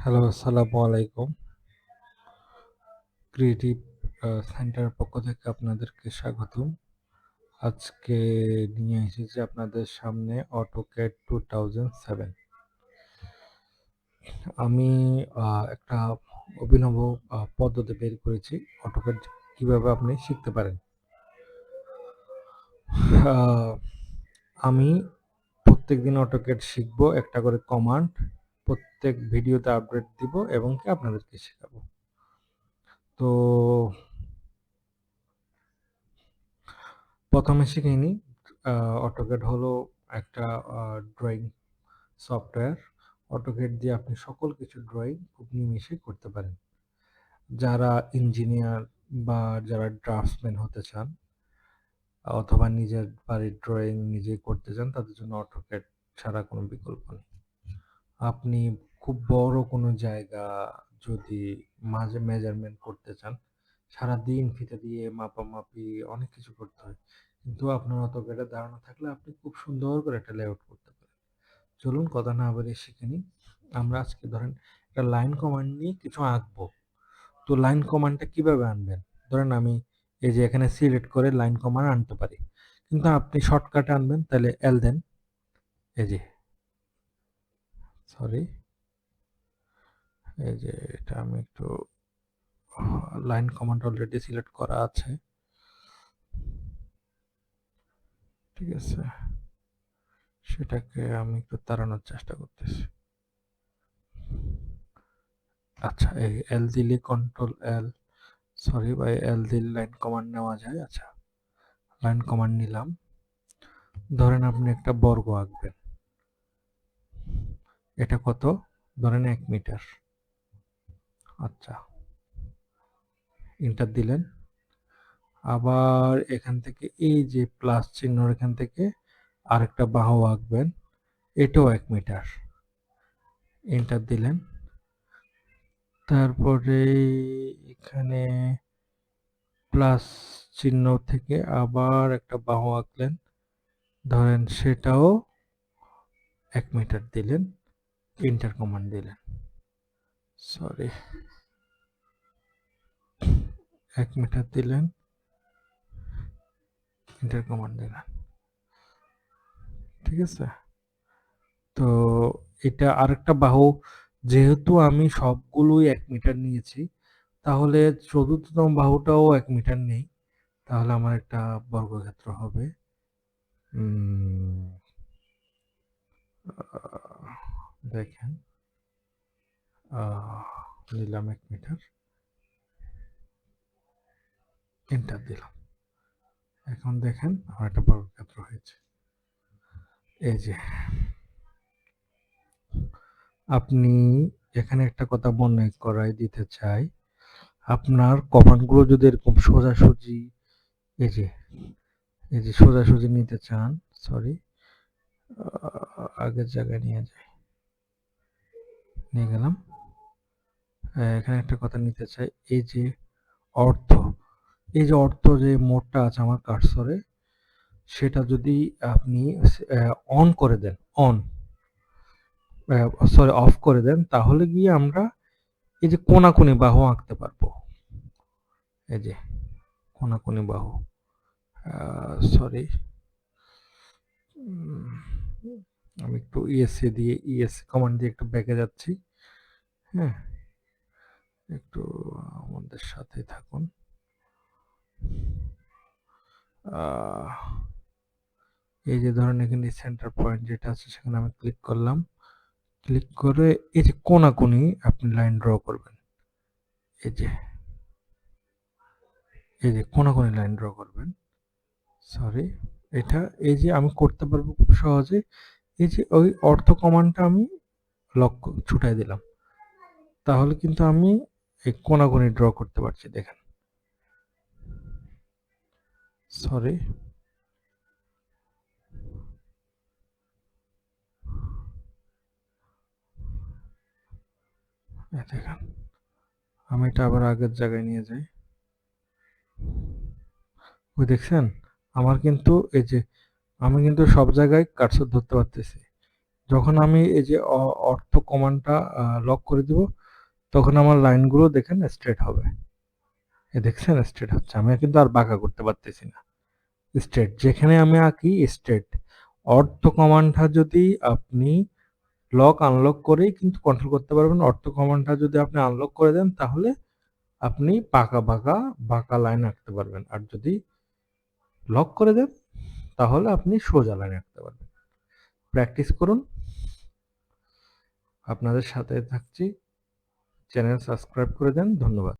Hello, আসসালামু আলাইকুম। Creative সেন্টারের পক্ষ থেকে আপনাদেরকে স্বাগতম। আজকে নিয়ে এসেছি আপনাদের সামনে AutoCAD 2007। আমি একটা অভিনব পদ্ধতি বের করেছি AutoCAD কিভাবে আপনি শিখতে পারেন। আহ, আমি প্রত্যেকদিন AutoCAD শিখবো, একটা করে কমান্ড প্রত্যেক ভিডিওতে আপডেট দিব এবং কি আপনাদেরকে শেখাবো। তো প্রথমে শিখে নিই। অটোক্যাড হলো একটা ড্রয়িং সফটওয়্যার। অটোক্যাড দিয়ে আপনি সকল কিছু ড্রয়িং খুব নিমিষে করতে পারেন। যারা ইঞ্জিনিয়ার বা যারা ড্রাফটসম্যান হতে চান অথবা নিজের বাড়ির ড্রয়িং নিজেই করতে চান, তাদের জন্য অটোক্যাড ছাড়া কোনো বিকল্প নেই। আপনি খুব বড় কোনো জায়গা যদি মাঝে মেজারমেন্ট করতে চান, সারাদিন ফিতে দিয়ে মাপামাপি অনেক কিছু করতে হয়, কিন্তু আপনার অটোক্যাডের ধারণা থাকলে আপনি খুব সুন্দর করে একটা লেআউট করতে পারেন। চলুন কথা না বাড়িয়ে শিখে নিই। আমরা আজকে ধরেন একটা লাইন কমান্ড নিয়ে কিছু আঁকবো। তো লাইন কমান্ডটা কিভাবে আনবেন? ধরেন আমি এই যে এখানে সিলেক্ট করে লাইন কমান্ড আনতে পারি, কিন্তু আপনি শর্টকাটে আনবেন তাহলে এল দেন। এই যে, সরি, এই যে এটা আমি একটু লাইন কমান্ড অলরেডি সিলেক্ট করা আছে, ঠিক আছে, সেটাকে আমি একটু তাড়ানোর চেষ্টা করতেছি। আচ্ছা, এই এল দিলে কন্ট্রোল এল, সরি ভাই, এল দিলে লাইন কমান্ড নেওয়া যায়। আচ্ছা, লাইন কমান্ড নিলাম। ধরেন আপনি একটা বর্গ আঁকবেন, এটা কত? ধরেন 1 মিটার। আচ্ছা, ইন্টার দিলেন। আবার এখান থেকে এই যে প্লাস চিহ্ন, এখান থেকে আরেকটা বাহু আঁকবেন, এটাও 1 মিটার। এন্টার দিলেন। তারপরে এখানে প্লাস চিহ্ন থেকে আবার একটা বাহু আঁকলেন, ধরেন সেটাও 1 মিটার দিলেন। এন্টার কমান্ড দিলেন, সরি, 1 মিটার দিলেন, এন্টার কমান্ড দিলেন, ঠিক আছে। তো এটা আরেকটা বাহু, যেহেতু আমি সবগুলোই 1 মিটার নিয়েছি, তাহলে চতুর্থতম বাহুটাও 1 মিটার নেই, তাহলে আমার একটা বর্গক্ষেত্র হবে। দেখেন, নিলাম 1 মিটার, এন্টার দিলাম। এখন দেখেন আমার একটা বর্গক্ষেত্র হয়েছে। এই যে, আপনি এখানে একটা কথা মনে করাই দিতে চাই, আপনার কমান্ডগুলো যদি এরকম সোজাসুজি, এই যে, এই যে সোজাসুজি নিতে চান, সরি, আগের জায়গায় নিয়ে যাই, নিয়ে গেলাম। এখানে একটা কথা নিতে চাই, এই যে অর্থ, এই যে অর্থ যে মোডটা আছে আমার কার্সরে, সেটা যদি আপনি অন করে দেন, অন, সরি, অফ করে দেন, তাহলে গিয়ে আমরা এই যে কোনাকুনি বাহু আঁকতে পারবো। এই যে কোনাকুনি বাহু, সরি, আমি একটু ইএসসি দিয়ে, ইএসসি কমান্ড দিয়ে একটু ব্যাকে যাচ্ছি। হ্যাঁ, একটু আমাদের সাথে থাকুন। এই যে ধরেন এখানে সেন্টার পয়েন্ট যেটা আছে সেখানে আমি ক্লিক করলাম, ক্লিক করে এই যে কোনাকুনি আপনি লাইন ড্র করবেন। এই যে, এই যে কোনাকুনি লাইন ড্র করবেন, সরি, এটা এই যে আমি করতে পারবো খুব সহজে। এই যে ওই অর্থ কমান্ডটা আমি লক্ষ্য ছুটাই দিলাম, তাহলে কিন্তু আমি এই কোনাকুনি ড্র করতে পারছি, দেখেন, সরি, দেখেন, আমি এটা আবার আগের জায়গায় নিয়ে যাই। ওই দেখছেন, আমার কিন্তু এই যে, আমি কিন্তু সব জায়গায় কার্সর ধরতে পারতেছি, যখন আমি এই যে অর্থ কমান্ডটা লক করে দিব, তখন আমার লাইনগুলো দেখেন স্ট্রেট হবে। দেখছেন স্ট্রেট হচ্ছে। আমি কিন্তু আর বাঁকা করতে পারতেছি না। স্ট্রেট যেখানে আমি আঁকি স্ট্রেট। অর্থ কমান্ডটা যদি আপনি লক আনলক করেই কিন্তু কন্ট্রোল করতে পারবেন। অর্থ কমান্ডটা যদি আপনি আনলক করে দেন তাহলে আপনি বাঁকা লাইন আঁকতে পারবেন। আর যদি লক করে দেন তাহলে আপনি সোজা লাইন আঁকতে পারবেন। প্র্যাকটিস করুন। আপনাদের সাথে থাকছি। চ্যানেল সাবস্ক্রাইব করে দেন। ধন্যবাদ।